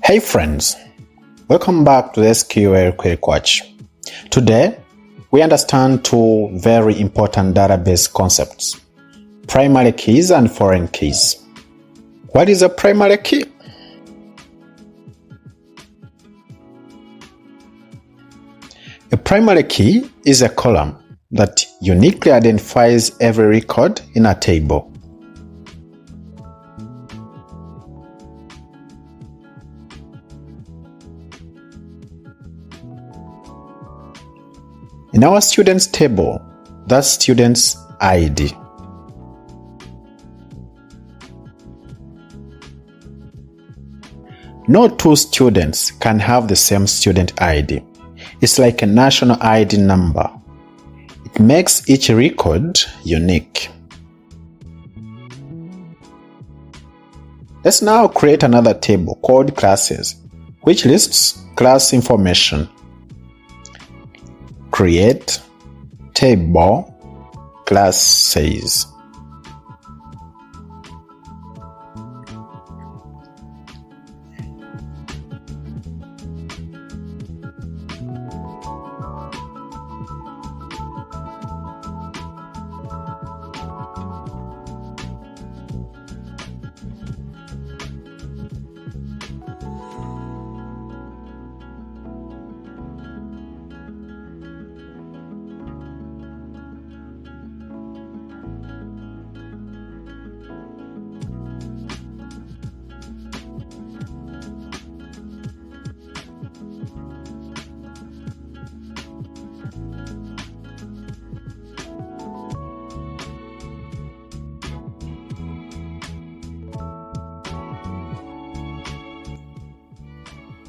Hey friends, welcome back to the SQL Quick Watch. Today, we understand two very important database concepts, primary keys and foreign keys. What is a primary key? A primary key is a column that uniquely identifies every record in a table. In our students table, that's student's ID. No two students can have the same student ID. It's like a national ID number. It makes each record unique. Let's now create another table called classes, which lists class information. Create table classes.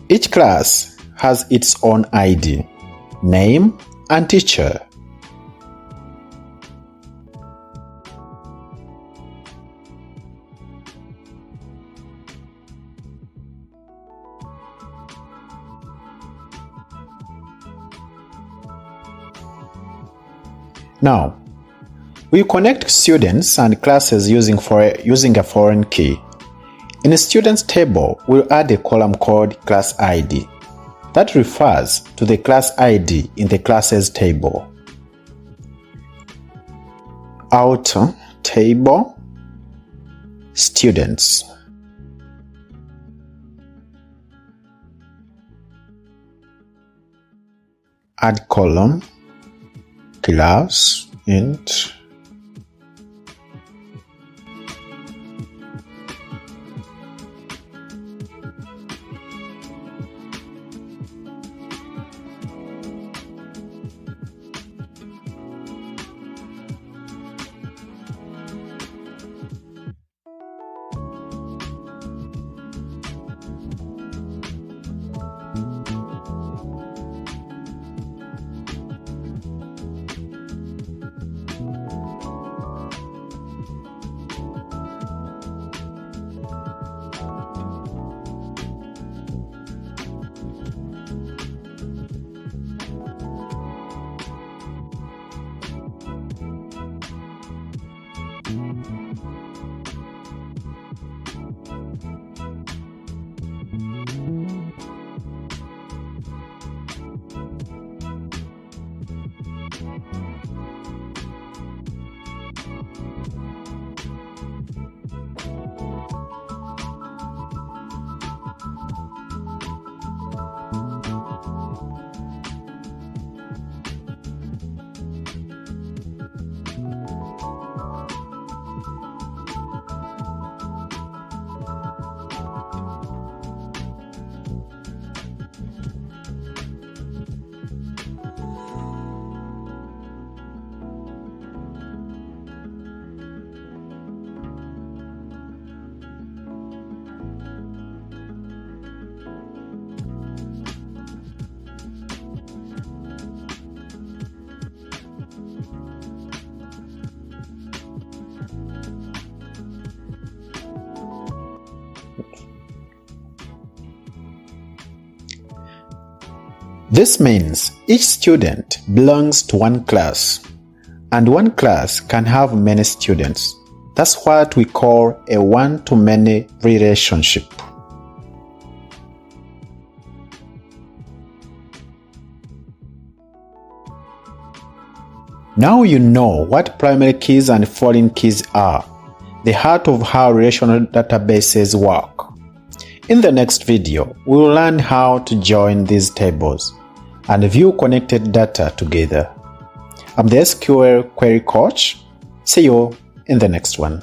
Each class has its own ID, name, and teacher. Now, we connect students and classes using a foreign key. In a students table, we'll add a column called class ID. That refers to the class ID in the classes table. Outer table, students. Add column, class, int. This means each student belongs to one class, and one class can have many students. That's what we call a one-to-many relationship. Now you know what primary keys and foreign keys are, the heart of how relational databases work. In the next video, we will learn how to join these tables and view connected data together. I'm the SQL Query Coach. See you in the next one.